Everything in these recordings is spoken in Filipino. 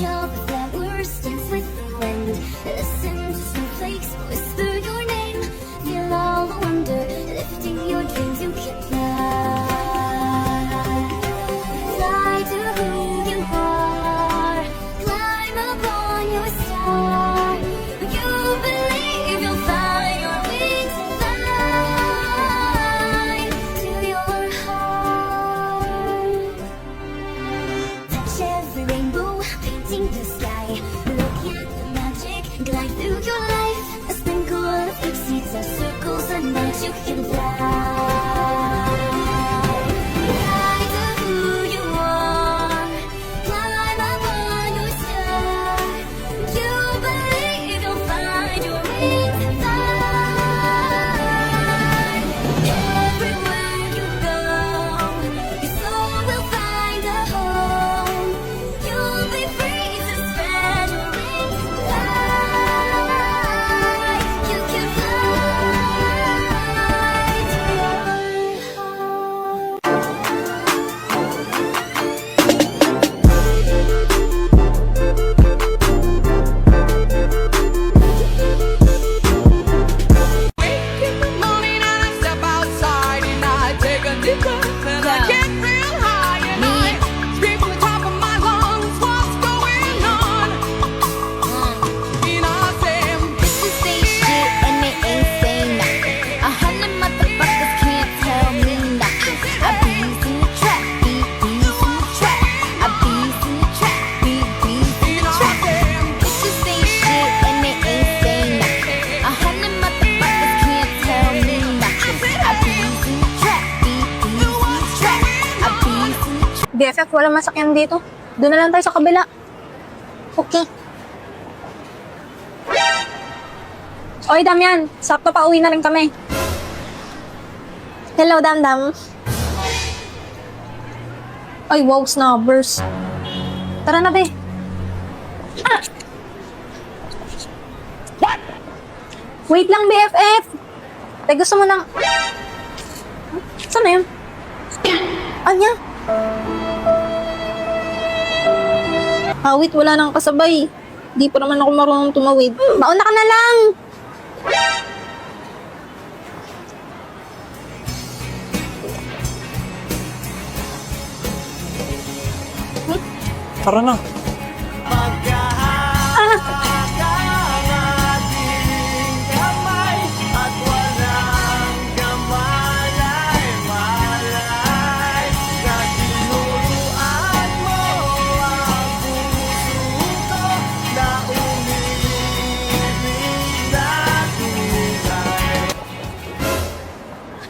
all the flowers dance with the wind. Listen to snowflakes whisper your name. Feel all the wonder lifting your dreams. You can fly. Fly to who you are. Climb upon your star. You believe you'll find your wings and fly to your heart. Touch every rainbow, painting the sky. Look at the magic, glide through your life. A sprinkle of seeds, a circles and nights you can fly. Fly to who you are. Climb upon your star. You believe you'll find your wings and fly. Everywhere you go, your soul will find a home. You'll be free to spread your wings and fly. You can fly to your heart. Wake in the morning and I step outside and I take a deep breath and I get real high and I scream from the top of my lungs, what's going on? And I say, Bitches say shit and they ain't say nothing. 100 motherfuckers can't tell me nothing. I bees in the trap, bees in the trap. I bees in the trap, bees in the trap. Bitches say shit and they ain't say nothing. 100 motherfuckers can't tell me nothing. I bees in the trap, bees in the trap. I bees in the trap. BFF, walang masakyan dito. Doon na lang tayo sa kabila. Okay. Oy, Damian. Sakto pa uwi na rin kami. Hello, Damdam. Ay, wow, snubbers. Tara na, be. Ah! Wait lang, BFF. Tay, gusto mo ng... Saan na yun? Anya? Awit, wala nang kasabay. Di pa naman ako marunong tumawid. Mauna ka na lang! Tara na.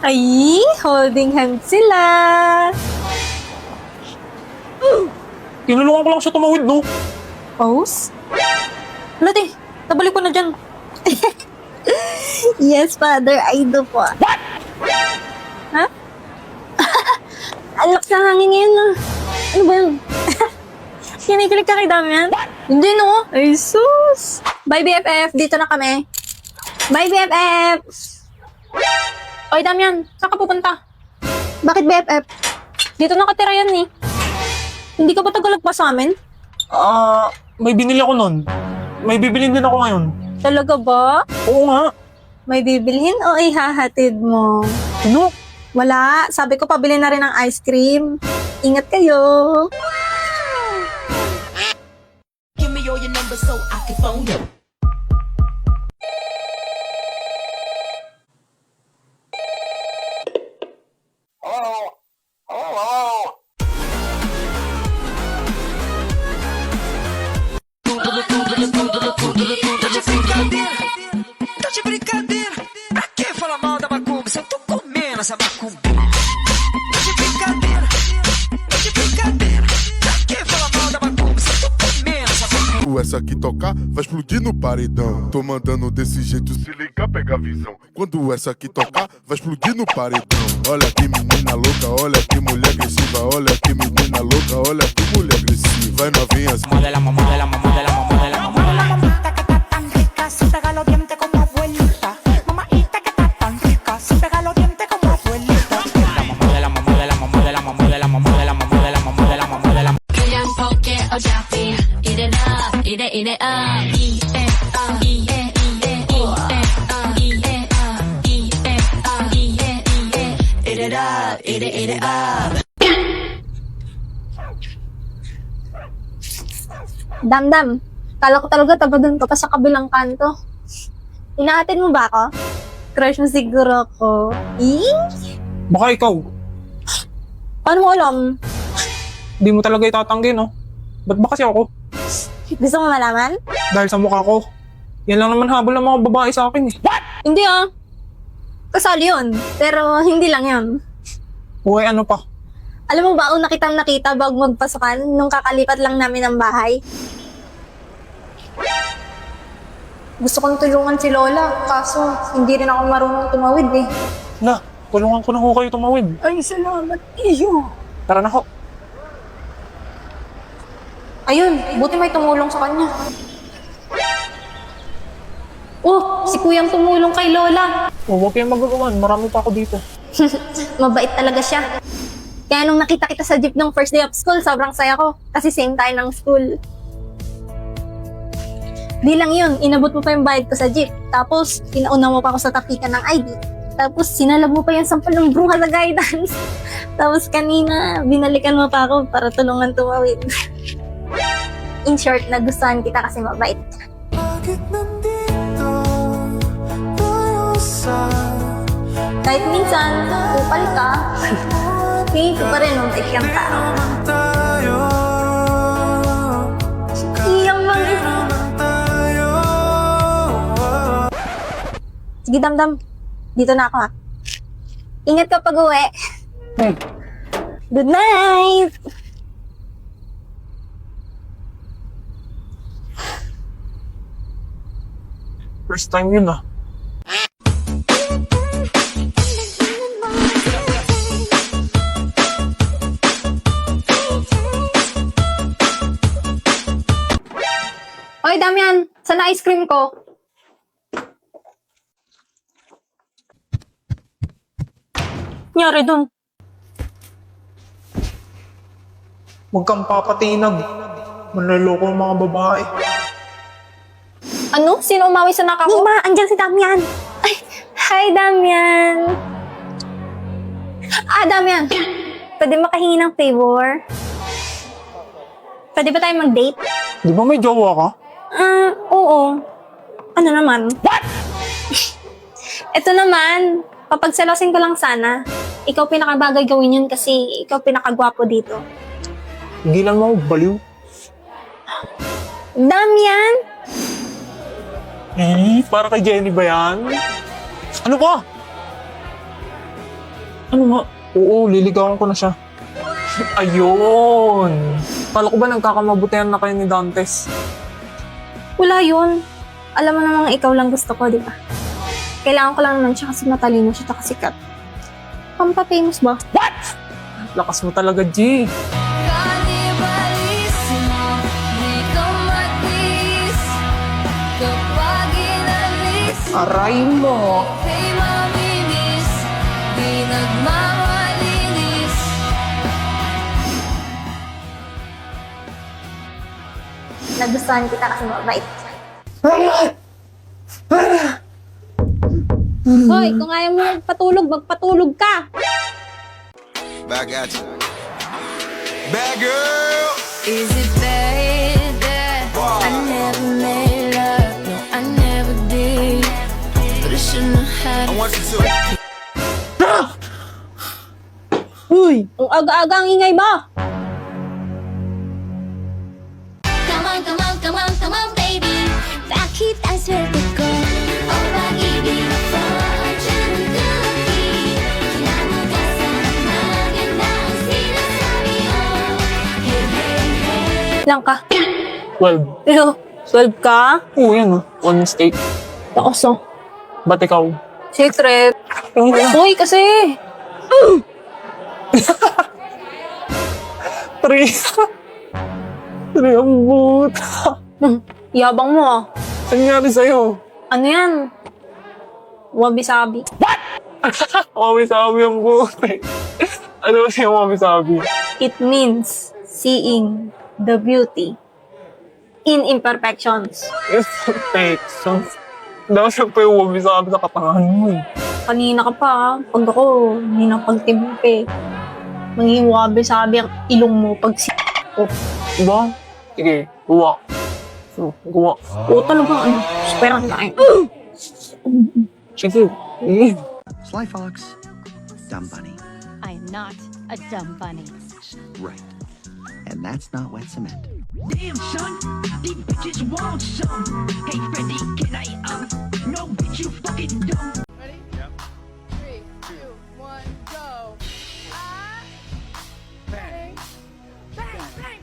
Ay, holding hands sila. Tinulungan ko lang siya tumawid, no? Pose? Wala, te. Nabalik ko na dyan. Yes, Father, I do po. Ha? Alak sa hangin ngayon, ah. Ano ba yun? Kinikilig ka kay Damian? Hindi, no? Ay, sus. Bye, BFF. Dito na kami. Bye, BFF. Oy, Damian. Saan ka pupunta? Bakit, BFF? Dito nakatira yan, eh. Hindi ka ba tagalag pa sa amin? May binili ako nun. May bibilin din ako ngayon. Talaga ba? Oo nga. May bibilhin o ihahatid mo? Ano? Wala. Sabi ko pabili na rin ng ice cream. Ingat kayo. give me all your numbers so I can phone you. Tá de brincadeira, pra que falar mal da macumba se eu tô comendo essa macumba? Tá de brincadeira, pra que falar mal da macumba se eu tô comendo essa macumba? Essa aqui tocar, vai explodir no paredão. Tô mandando desse jeito, se liga, pega a visão. Quando essa aqui tocar, vai explodir no paredão. Olha que menina louca, olha que mulher agressiva. Olha que menina louca, olha que mulher agressiva. Vai novinha assim. Modela, modela, modela, modela, modela. Mamita que está tan rica, si pega los dientes como abuelita. Mamita que está tan rica, si pega los dientes como abuelita. Modela, modela, modela, modela, modela, modela, modela, modela, modela. 그냥 벗게 어차피 이래라 eat it up. Eat it up. Eat it, eat it, eat it up. Eat it up. Eat it up. Eat it, eat it. Eat it up. Eat it, eat it up. Damdam, kala ko talaga taga doon ka pa sa kabilang kanto. Inaatin mo ba ako? Crush mo siguro ako. Baka ikaw. Paano mo alam? Di mo talaga itatanggi, no? Ba't ba kasi ako? Gusto mo malaman? Dahil sa mukha ko. Yan lang naman habol ng mga babae sa akin eh. Hindi ah. Kasali yun. Pero hindi lang yun. Uy, ano pa? Alam mo ba, una kitang nakita bago magpasukan nung kakalipat lang namin ng bahay? Gusto kong tulungan si Lola, kaso hindi rin ako marunong tumawid eh. Na, tulungan ko na ho kayo tumawid. Ay, salamat iyo. Tara na ho. Ayun, buti may tumulong sa kanya. Oh, si Kuyang tumulong kay Lola. O, huwag kayong magagawan. Marami pa ako dito. Mabait talaga siya. Kaya nung nakita kita sa jeep nung first day of school, sobrang saya ko. Kasi same tayo ng school. Di lang yun, inabot mo pa yung bayad ko sa jeep. Tapos, pinauna mo pa ako sa tapikan ng ID. Tapos, sinalab mo pa yung sampal ng bruha sa guidance. Tapos, kanina, binalikan mo pa ako para tulungan tumawid. In short, nagustuhan kita kasi mabait ka. Kahit minsan, kupal ka, tingin ko pa rin ang bait kang tao. Iyang mga Sige, Damdam. Dito na ako ha. Ingat ka pag uwi. Good night! First time yun ah. Oy, Damian! Saan na ice cream ko? Nyari dun. Huwag kang papatinag. Manloloko ang mga babae. Ano? Sino umawi sa naka ko? Mima, andyan si Damian. Ay, hi Damian. Damian. Pwede makahingi ng favor? Pwede ba tayo mag-date? Di ba may jowa ka? Oo. Ano naman? What? Ito naman, papagsalosin ko lang sana. Ikaw pinakabagay gawin yun kasi ikaw pinakagwapo dito. Gilan mo, baliw. Damian! Para kay Jenny ba yan? Ano ba? Ano nga? Oo, liligawan ko na siya. Ayun! Kala ko ba nagkakamabutihan na kayo ni Dantes? Wala yun. Alam mo namang ikaw lang gusto ko, di ba? Kailangan ko lang naman siya kasi matalino siya at sikat. Pampa-famous ba? Lakas mo talaga, G. Canibalissimo, di ko matis. Kapag inalis, Aray mo! kay maminis, di nagmamalinis. Nagustuhan kita kasi mabait. Hoy, kung ayaw mo magpatulog, magpatulog ka! Back at you. Bad girl. Is it bad that I never made love? No, I never did. But I shouldn't have had I it. want you to. Uy! Ang aga-aga ang ingay ba? Come on, come on, come on, come on, baby. Bakit ang swerte ko? O pag-ibig mo ang tiyangguki. Kinabukasan, maganda ang sinasabi mo. Hey, hey, hey. Lang ka. 12. Pero, 12 ka? Oo, yan ah. One mistake. Takos oh. Ba't ikaw? Secret. Uy, kasi. Three. Three ang boot. Yabang mo ah. Ano nangyari sa'yo? Ano yan? Wabi-sabi. Wabi-sabi ang boot. Ano ba siya wabi-sabi? It means seeing the beauty in imperfections. Yes, perfection. Daw syempre huwag sabi sa katangahan mo eh. Kanina ka pa, ha? Pag ako, hindi na pagtimpe. Magiging wabi-sabi ang ilong mo pag ko. Diba? Sige, gawa. Gawa. Oo talaga, ano, superan tayo. Sige. Eh. Sly Fox, Dumb Bunny. I am not a dumb bunny. Right. And that's not wet cement. Damn, son, these bitches want some. Hey, Freddy, can I, no, bitch, you fucking dumb. Ready? Yep. 3, 2, 1, go. Bang. Bang, bang, bang.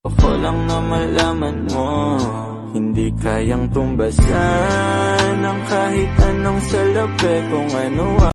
Ako lang na malaman mo, hindi kayang tumbasan ng kahit anong salapi kung ano